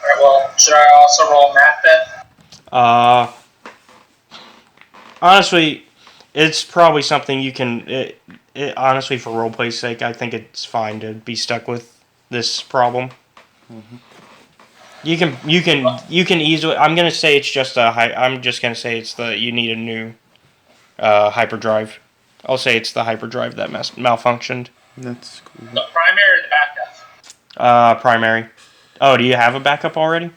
Alright, well, should I also roll math then? Honestly, it's probably something you can. Honestly, for roleplay's sake, I think it's fine to be stuck with this problem. Mm-hmm. You can easily. I'm gonna say it's just I'm just gonna say it's you need a new hyperdrive. I'll say it's the hyperdrive that malfunctioned. That's cool. The primary or the backup? Primary. Oh, do you have a backup already?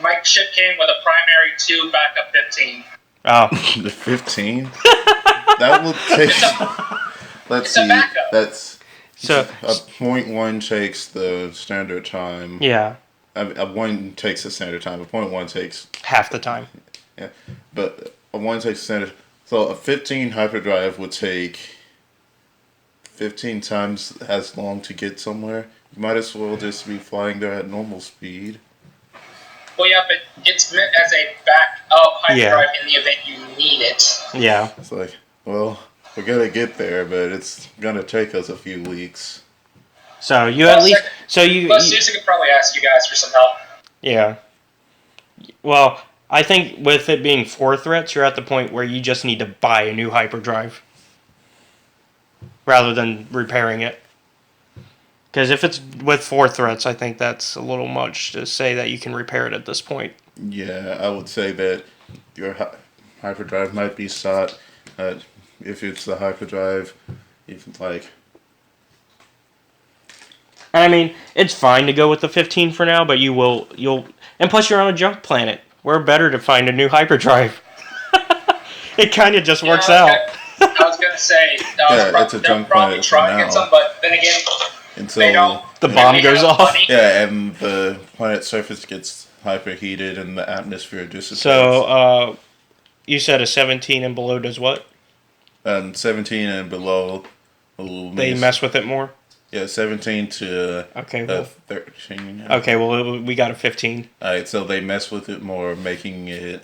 My ship came with a primary 2, backup 15. Oh. The 15? That will take... Let's see. That's... So a 0.1 takes the standard time. Yeah. A 1 takes the standard time. A 0.1 takes... half the time. Yeah. But a 1 takes standard... So a 15 hyperdrive would take 15 times as long to get somewhere. You might as well just be flying there at normal speed. Well, yeah, but it's meant as a backup hyperdrive in the event you need it. Yeah. It's like, well, we're gonna get there, but it's gonna take us a few weeks. So you at least... Plus, Susan could probably ask you guys for some help. Yeah. Well, I think with it being 4 threats, you're at the point where you just need to buy a new hyperdrive. Rather than repairing it. Because if it's with 4 threats, I think that's a little much to say that you can repair it at this point. Yeah, I would say that your hyperdrive might be sought. If it's the hyperdrive, like... I mean, it's fine to go with the 15 for now, but you'll... And plus you're on a junk planet. We're better to find a new hyperdrive. It kind of just works out. I was going to say, it's a junk planet try for to get now. some, but then again... Until the bomb goes off. Yeah, and the planet's surface gets hyperheated and the atmosphere dissipates. So, you said a 17 and below does what? 17 and below. They mess with it more? Yeah, 17 to 13. Okay, well, we got a 15. Alright, so they mess with it more, making it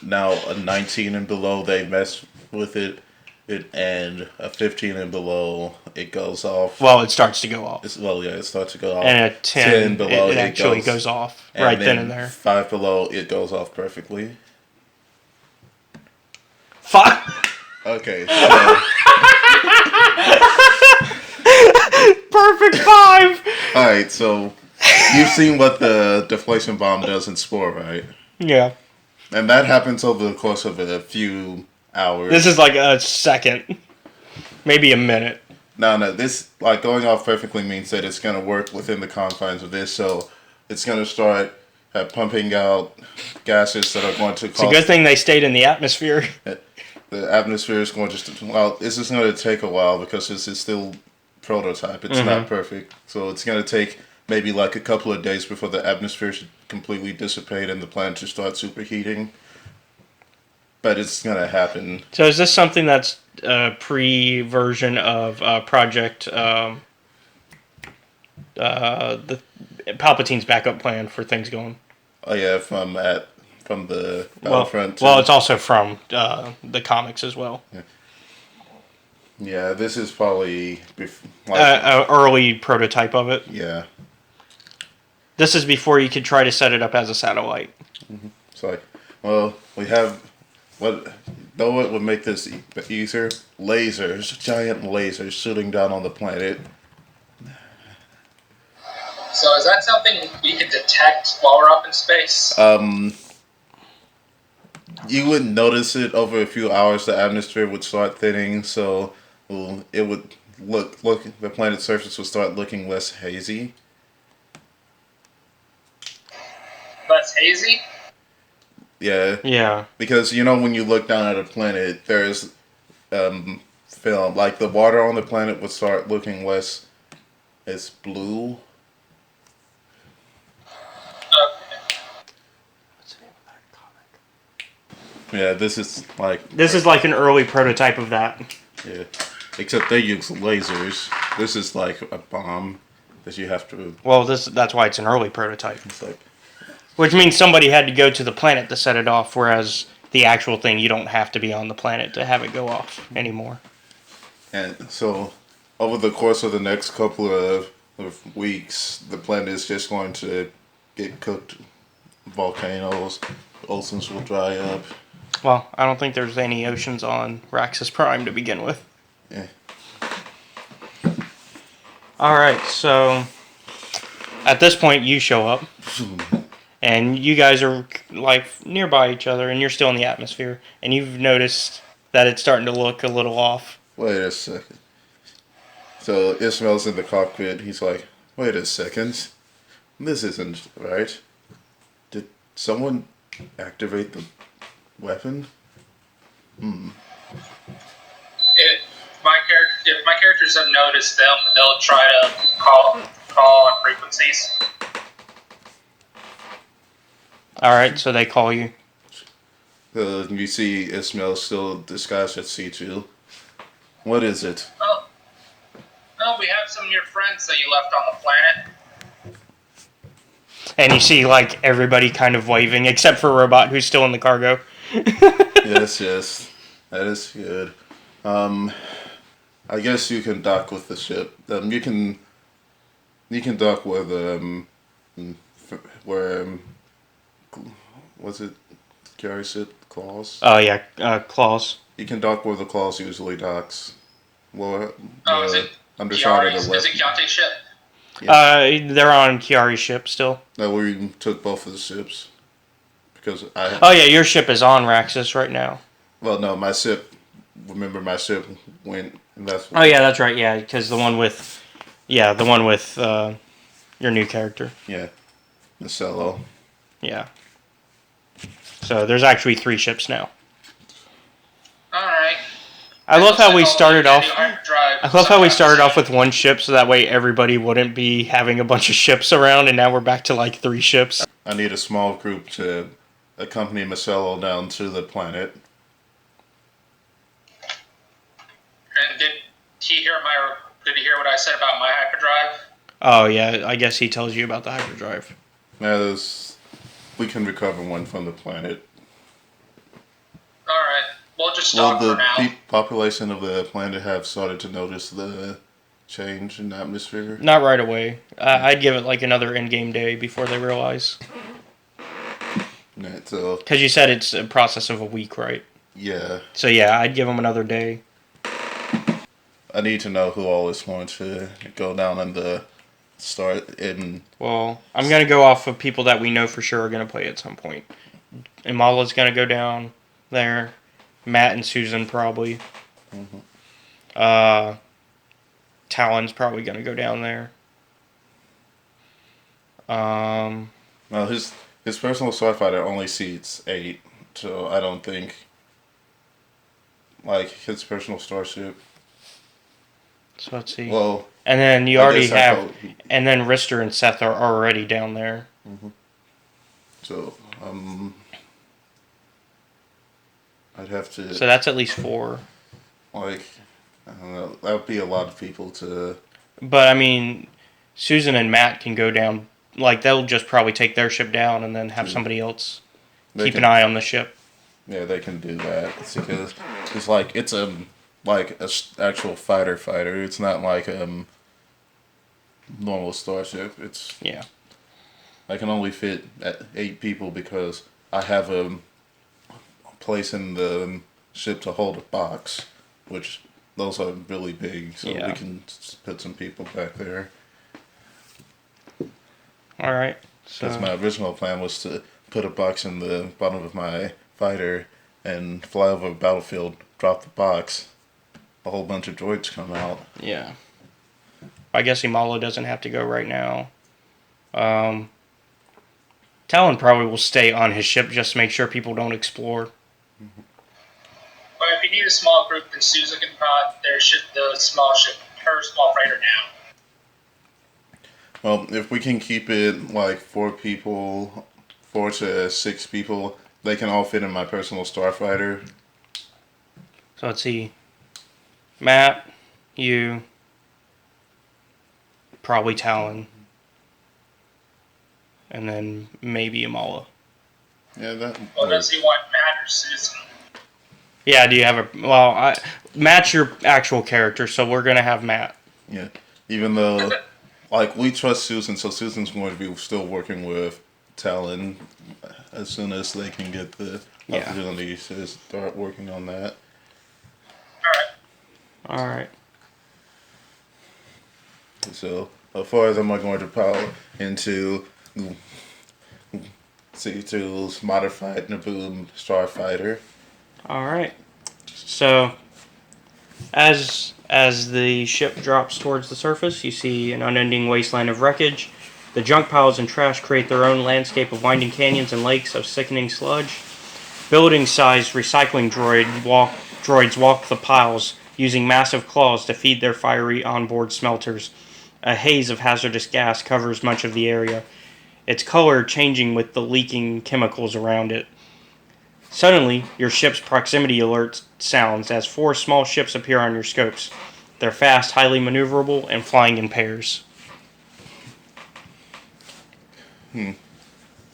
now a 19 and below, they mess with it. And a 15 and below, it goes off. Well, it starts to go off. It starts to go off. And a 10 below, it actually goes off right then and there. 5 below, it goes off perfectly. 5? Okay, so... Perfect 5! Alright, so you've seen what the deflation bomb does in Spore, right? Yeah. And that happens over the course of a few hours. This is like a second. Maybe a minute. No, this, like, going off perfectly means that it's going to work within the confines of this, so it's going to start pumping out gases that are going to cause... It's a good thing they stayed in the atmosphere. The atmosphere is going to... Well, this is going to take a while because this is still prototype. It's not perfect. So it's going to take maybe like a couple of days before the atmosphere should completely dissipate and the planet should start superheating. But it's going to happen. So is this something that's a pre-version of Project... the Palpatine's backup plan for things going? Oh yeah, from the Battlefront. Well, it's also from the comics as well. Yeah, this is probably an early prototype of it. Yeah. This is before you could try to set it up as a satellite. It's like, well, we have though it would make this easier. Lasers, giant lasers shooting down on the planet. So is that something we could detect while we're up in space? You wouldn't notice it over a few hours. The atmosphere would start thinning, so it would look. The planet's surface would start looking less hazy. Less hazy? Yeah. Yeah. Because when you look down at a planet, there's film. Like the water on the planet would start looking less as blue. Yeah, this is like an early prototype of that. Yeah, except they use lasers. This is like a bomb that you have to. Well, that's why it's an early prototype. It's like, which means somebody had to go to the planet to set it off, whereas the actual thing you don't have to be on the planet to have it go off anymore. And so, over the course of the next couple of of weeks, the planet is just going to get cooked. Volcanoes, oceans will dry up. Well, I don't think there's any oceans on Raxus Prime to begin with. Yeah. Alright, so at this point you show up. And you guys are like nearby each other and you're still in the atmosphere. And you've noticed that it's starting to look a little off. Wait a second. So Ismail's in the cockpit. He's like, wait a second. This isn't right. Did someone activate the weapon? If my characters have noticed them, they'll try to call on frequencies. Alright, so they call you. You see Ismail still disguised as C2. What is it? Oh, we have some of your friends that you left on the planet. And you see like everybody kind of waving, except for Robot who's still in the cargo. Yes. That is good. I guess you can dock with the ship. You can dock with what's it? Carry ship claws. Oh yeah, claws. You can dock where the claws usually docks. Well, Is it Undershot Kiari's? or Is it Keontae's ship? They're on Kiari's ship still. No, we took both of the ships because Oh yeah, your ship is on Raxus right now. Well, no, my ship. Remember, my ship went. And that's. Oh yeah, that's right. Yeah, because the one with your new character. Yeah, the Cello. Yeah. So there's actually 3 ships now. Alright. I love how we started off. I love how we started off with 1 ship, so that way everybody wouldn't be having a bunch of ships around, and now we're back to like 3 ships. I need a small group to accompany Marcelo down to the planet. And did he hear what I said about my hyperdrive? Oh yeah, I guess he tells you about the hyperdrive. Yeah, we can recover one from the planet. Alright, we'll just stop for now. The population of the planet have started to notice the change in the atmosphere. Not right away. I'd give it like another in-game day before they realize. Yeah, so, because you said it's a process of a week, right? Yeah. So yeah, I'd give them another day. I need to know who all is going to go down and start in. Well, I'm going to go off of people that we know for sure are going to play at some point. Imala's going to go down there. Matt and Susan probably. Mm-hmm. Talon's probably going to go down there. Well, his personal starfighter only seats 8, so I don't think like his personal starship. So let's see. Well, and then you already have, and then Rister and Seth are already down there. Mm-hmm. So I'd have to. So that's at least 4. Like, I don't know. That would be a lot of people to. But I mean, Susan and Matt can go down. Like they'll just probably take their ship down and then have somebody else keep an eye on the ship. Yeah, they can do that. It's because it's like it's like a actual fighter. It's not like normal starship. It's I can only fit at 8 people because I have a place in the ship to hold a box, which those are really big, so we can put some people back there. All right. Because my original plan was to put a box in the bottom of my fighter and fly over a battlefield, drop the box, a whole bunch of droids come out. Yeah. I guess Imala doesn't have to go right now. Talon probably will stay on his ship just to make sure people don't explore. Mm-hmm. But if you need a small group, then Susan can pod her small freighter down. Well, if we can keep it like 4 to 6 people, they can all fit in my personal starfighter. So let's see. Matt, you, probably Talon, and then maybe Imala. Yeah, that. Well, does he want Matt or Susan? Yeah, do you have a... Matt's your actual character, so we're going to have Matt. Yeah, even though like we trust Susan, so Susan's going to be still working with Talon as soon as they can get the opportunity to start working on that. All right. All right. So, as far as am I going to power into C2's modified Naboom Starfighter? All right. So, as the ship drops towards the surface, you see an unending wasteland of wreckage. The junk piles and trash create their own landscape of winding canyons and lakes of sickening sludge. Building-sized recycling droids walk the piles, using massive claws to feed their fiery onboard smelters. A haze of hazardous gas covers much of the area, its color changing with the leaking chemicals around it. Suddenly, your ship's proximity alert sounds as 4 small ships appear on your scopes. They're fast, highly maneuverable, and flying in pairs.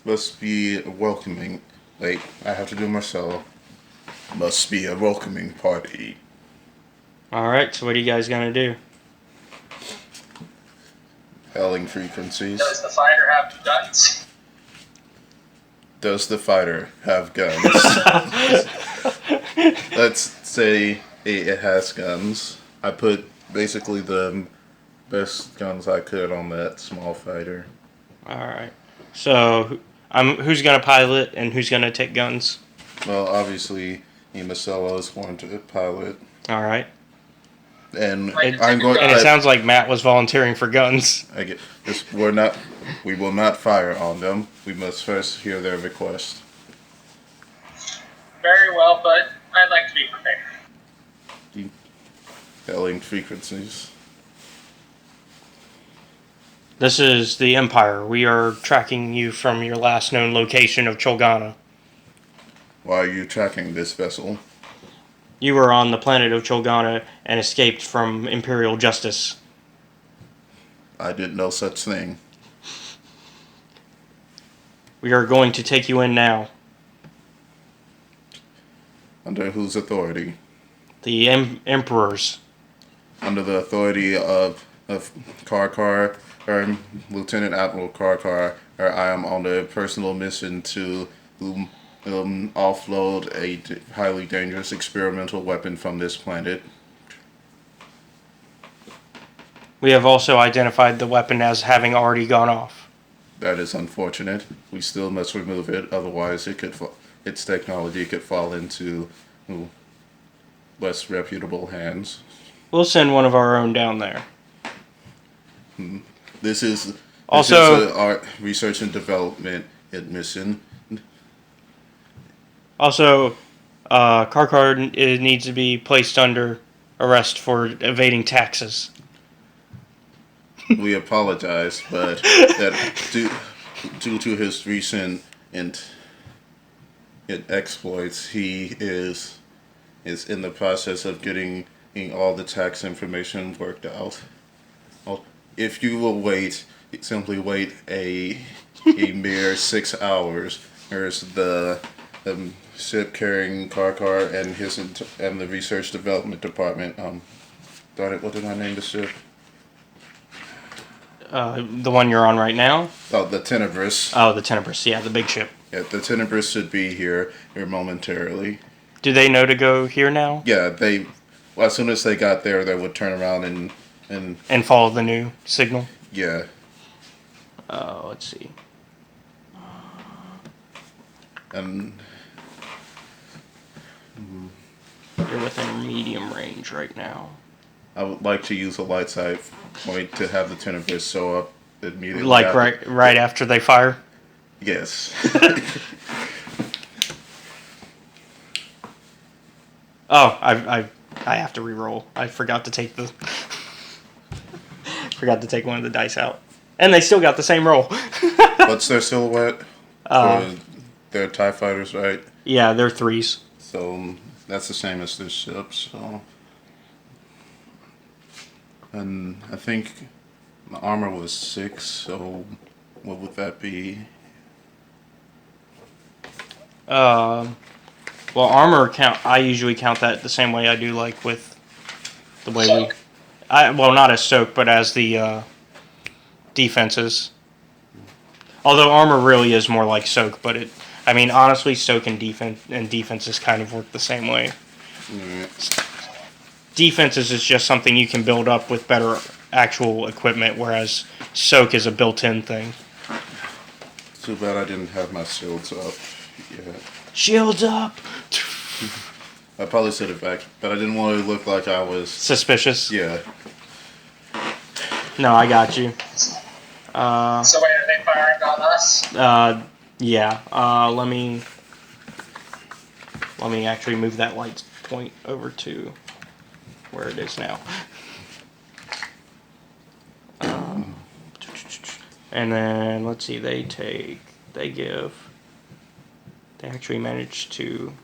Must be welcoming. Wait, I have to do my solo. Must be a welcoming party. Alright, so what are you guys gonna do? Hailing frequencies. Does the fighter have guns? Does the fighter have guns? Let's say it has guns. I put basically the best guns I could on that small fighter. Alright. So, who's gonna pilot and who's gonna take guns? Well, obviously, Marcelo is going to pilot. Alright. And Like, I'm going. And it sounds like Matt was volunteering for guns. I get this. We will not fire on them. We must first hear their request. Very well, but I'd like to be prepared. Hailing frequencies. This is the Empire. We are tracking you from your last known location of Cholgana. Why are you tracking this vessel? You were on the planet of Cholgana and escaped from Imperial justice. I did no such thing. We are going to take you in now. Under whose authority? The Emperor's. Under the authority of Karkar, or Lieutenant Admiral Karkar, or I am on a personal mission to offload a highly dangerous experimental weapon from this planet. We have also identified the weapon as having already gone off. That is unfortunate. We still must remove it, otherwise its technology could fall into less reputable hands. We'll send one of our own down there. This is our research and development mission. Also, Karkar needs to be placed under arrest for evading taxes. We apologize, but that due to his recent exploits, he is in the process of getting all the tax information worked out. If you will simply wait a mere 6 hours, there's the ship carrying Karkar and the research development department. Darn it, what did I name the ship? The one you're on right now? Oh, the Tenebris. Oh, the Tenebris. Yeah, the big ship. Yeah, the Tenebris should be here momentarily. Do they know to go here now? Yeah, as soon as they got there, they would turn around and follow the new signal? yeah. Let's see. And You're within medium range right now. I would like to use a light side point to have the Tenebris show up immediately. Like right after they fire? Yes. Oh, I have to re-roll. I forgot to take one of the dice out, and they still got the same roll. What's their silhouette? They're TIE fighters, right? Yeah, they're 3s. So that's the same as this ship. So, and I think the armor was 6. So what would that be? Well, armor count. I usually count that the same way I do, like with the way we. Well, not as soak, but as the defenses. Although armor really is more like soak, but honestly, soak and defenses kind of work the same way. Defenses is just something you can build up with better actual equipment, whereas soak is a built-in thing. Too bad I didn't have my shields up yet. Shields up! I probably said it back, but I didn't want to look like I was... Suspicious? Yeah. No, I got you. So wait, are they firing on us? Yeah. Let me actually move that light point over to where it is now. And then let's see. They actually managed to.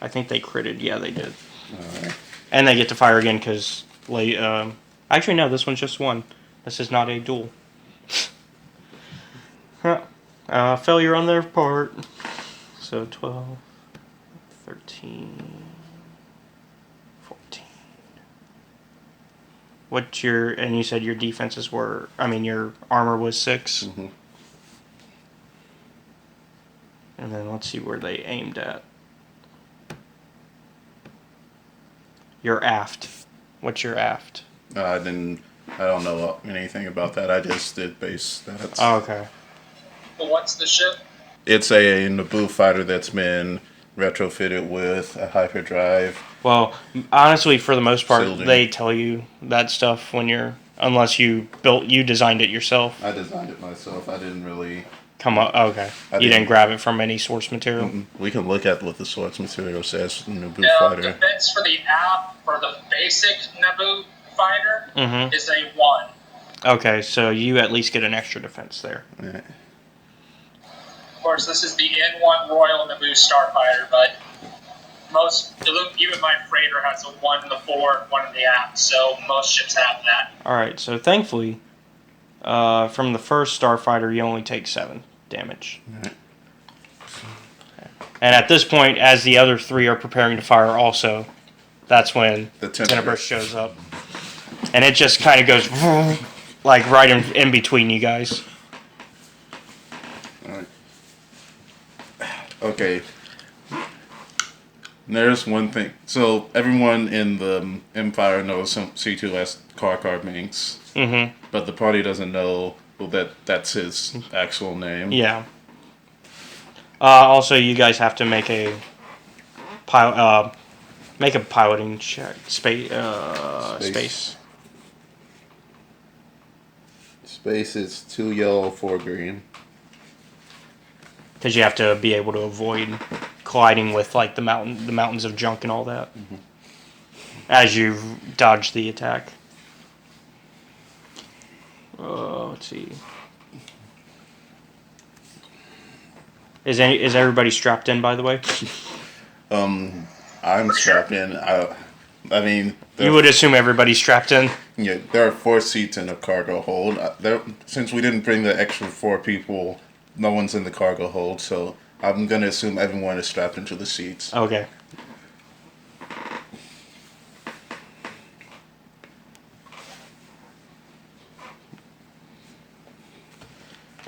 I think they critted. Yeah, they did. Alright. And they get to fire again because actually no, this one's just one. This is not a duel. Failure on their part. So 12, 13, 14. And you said your defenses were, your armor was 6. Mm-hmm. And then let's see where they aimed at. Your aft. What's your aft? I don't know anything about that. I just did base stats. Oh, okay. Well, what's the ship? It's a Naboo fighter that's been retrofitted with a hyperdrive. Well, honestly, for the most part, Shielding. they tell you that stuff unless you designed it yourself. I designed it myself. I didn't really... Come up, okay. You didn't grab it from any source material? Mm-mm. We can look at what the source material says. Naboo Now, fighter. defense for the app for the basic Naboo fighter Mm-hmm. is a 1. Okay, so you at least get an extra defense there. Yeah. Of course, this is the N1 Royal Naboo Starfighter, but even my freighter has a 1 in the fore, 1 in the aft, so most ships have that. Alright, so thankfully, from the first Starfighter, you only take 7 damage. Right. And at this point, as the other 3 are preparing to fire also, that's when The Tenebrous shows up. And it just kind of goes like right in between you guys. Alright. Okay. There's one thing. So everyone in the Empire knows C2 as Car Minx, Mm-hmm. but the party doesn't know that's his actual name. Yeah. Also, you guys have to make a piloting check. Space. Space is 2 yellow, 4 green. Because you have to be able to avoid colliding with like the mountains of junk and all that, as you dodge the attack. Let's see. Is everybody strapped in? By the way, I'm strapped in. I mean, you would assume everybody's strapped in. Yeah, there are 4 seats in the cargo hold. Since we didn't bring the extra 4 people, no one's in the cargo hold, so I'm gonna assume everyone is strapped into the seats. Okay.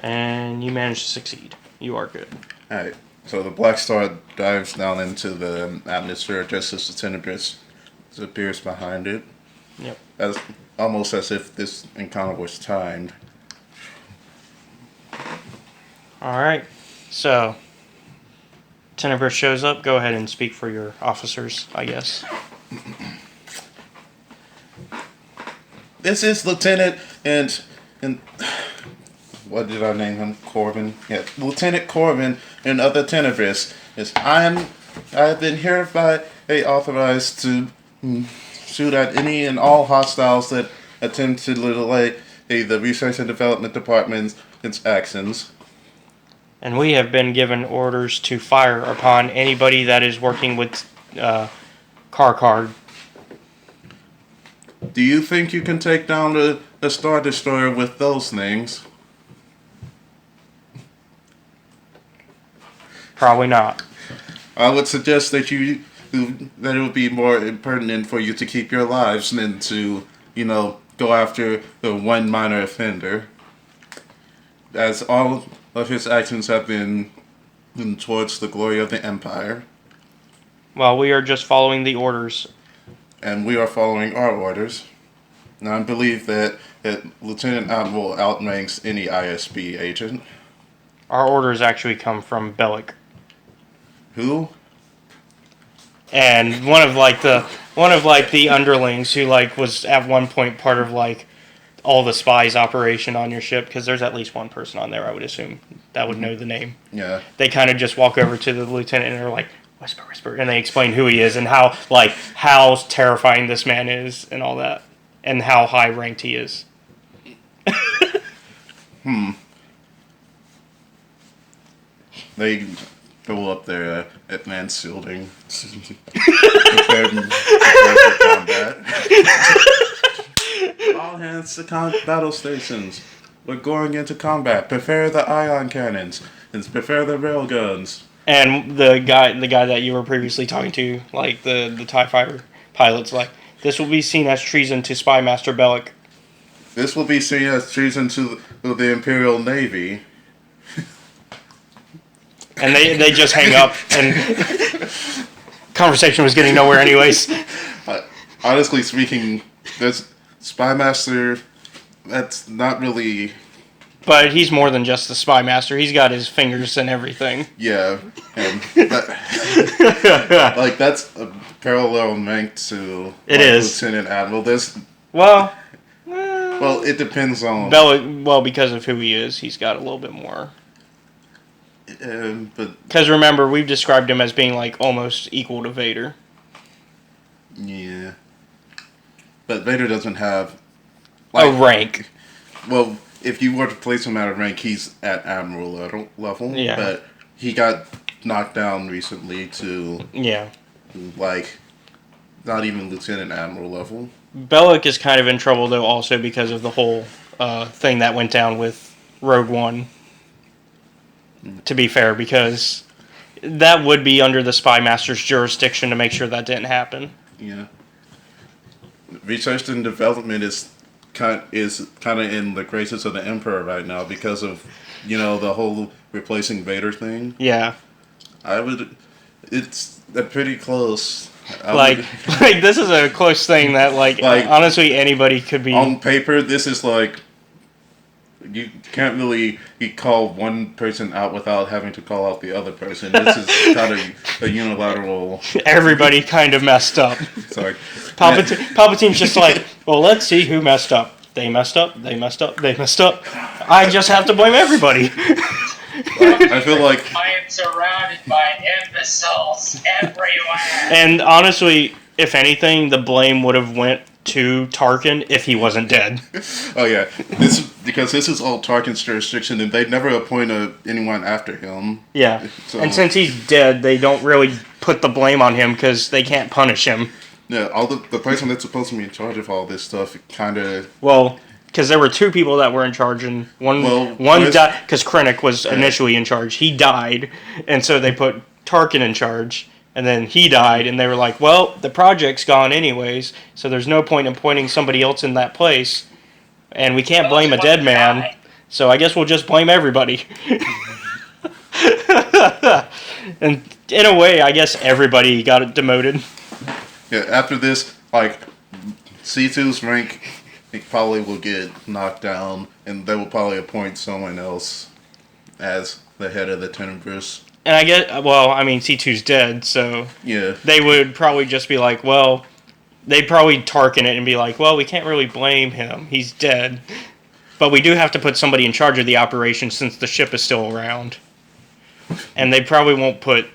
And you managed to succeed. You are good. Alright, so the Black Star dives down into the atmosphere just as the Tenebrous appears behind it. Yep. Almost as if this encounter was timed. Alright. So, Tenebrous shows up. Go ahead and speak for your officers, I guess. This is Lieutenant and what did I name him? Corbin? Yeah, Lieutenant Corbin and other Tenebrous. I have been hereby authorized to shoot at any and all hostiles that attempt to delay the Research and Development Department's actions. And we have been given orders to fire upon anybody that is working with Car. Do you think you can take down the Star Destroyer with those things? Probably not. I would suggest that it would be more pertinent for you to keep your lives than to, go after the one minor offender. as all of his actions have been towards the glory of the Empire, Well, we are just following the orders. and we are following our orders. Now, I believe that Lieutenant Admiral outranks any ISB agent. Our orders actually come from Bellic. Who? And one of the underlings who like was at one point part of like all the spies operation on your ship, because there's at least one person on there I would assume that would know the name. Yeah. They kind of just walk over to the lieutenant and they're like, whisper, whisper, and they explain who he is and how terrifying this man is and all that, and how high ranked he is. They go up there at Mansfielding. prepare for combat. All hands to battle stations. We're going into combat. Prepare the ion cannons and prepare the railguns. And the guy that you were previously talking to, like the TIE fighter pilot's like, this will be seen as treason to Spy Master Bellic. This will be seen as treason to the Imperial Navy. And they just hang up, and conversation was getting nowhere anyways. Honestly speaking, this Spy Master, that's not really... But he's more than just the Spy Master. He's got his fingers and everything. Yeah, and like that's a parallel rank to It is. Lieutenant Admiral. There's Well, it depends on Bellic, well, because of who he is, he's got a little bit more. but Because remember, we've described him as being like almost equal to Vader. yeah, but Vader doesn't have A rank. Well, if you were to place him at a rank, he's at Admiral level. Yeah. But he got knocked down recently to Yeah. like not even Lieutenant Admiral level. Bellic is kind of in trouble, though, also because of the whole thing that went down with Rogue One. To be fair, because that would be under the Spy Master's jurisdiction to make sure that didn't happen. Yeah. Research and development is kind of in the graces of the Emperor right now because of the whole replacing Vader thing. Yeah. It's pretty close. Like this is a close thing that honestly anybody could be on paper. This is like you can't really call one person out without having to call out the other person. This is kind of a unilateral. Everybody kind of messed up. Sorry. Palpatine's just like, well, let's see who messed up. They messed up. They messed up. They messed up. I just have to blame everybody. I feel like I am surrounded by imbeciles everywhere. And honestly, if anything, the blame would have went to Tarkin if he wasn't dead. Oh yeah, because this is all Tarkin's jurisdiction, and they'd never appoint anyone after him. Yeah, so, and since he's dead, they don't really put the blame on him because they can't punish him. Yeah, all the person that's supposed to be in charge of all this stuff kind of... Well, because there were two people that were in charge, and one died because Krennic was initially in charge. He died, and so they put Tarkin in charge. And then he died, and they were like, well, the project's gone anyways, so there's no point in appointing somebody else in that place. And we can't blame a dead man, so I guess we'll just blame everybody. And in a way, I guess everybody got demoted. Yeah, after this, C2's rank, he probably will get knocked down, and they will probably appoint someone else as the head of the Tenebrous. And I get, well, I mean, C2's dead, so yeah, they would probably just be like, well, they'd probably Tarkin it and be like, well, we can't really blame him. He's dead. But we do have to put somebody in charge of the operation since the ship is still around. And they probably won't put,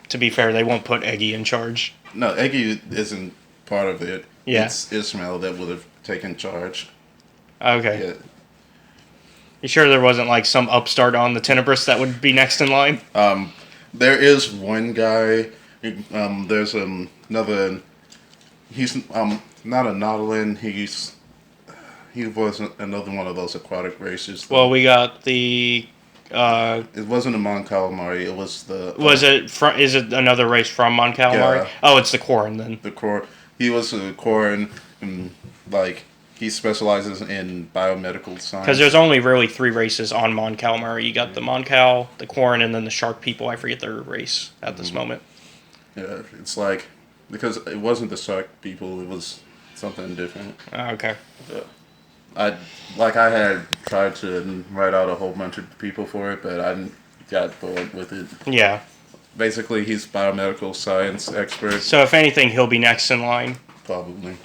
to be fair, they won't put Eggy in charge. No, Eggy isn't part of it. Yeah. It's Ismail that would have taken charge. Okay. Yeah. You sure there wasn't some upstart on the Tenebrous that would be next in line? There is one guy. There's another. He's not a Nautilin. He was another one of those aquatic races. Well, we got the. It wasn't a Mon Calamari. It was the. Is it another race from Mon Calamari? Yeah. Oh, it's the Quarren then. The core. He was a Quarren, and He specializes in biomedical science. Because there's only really 3 races on Mon Calamari. You got the Mon Cal, the Quarren, and then the Shark people. I forget their race at this moment. Yeah, it's like, because it wasn't the Shark people, it was something different. Okay. I had tried to write out a whole bunch of people for it, but I got bored with it. Yeah. Basically, he's biomedical science expert. So if anything, he'll be next in line. Probably.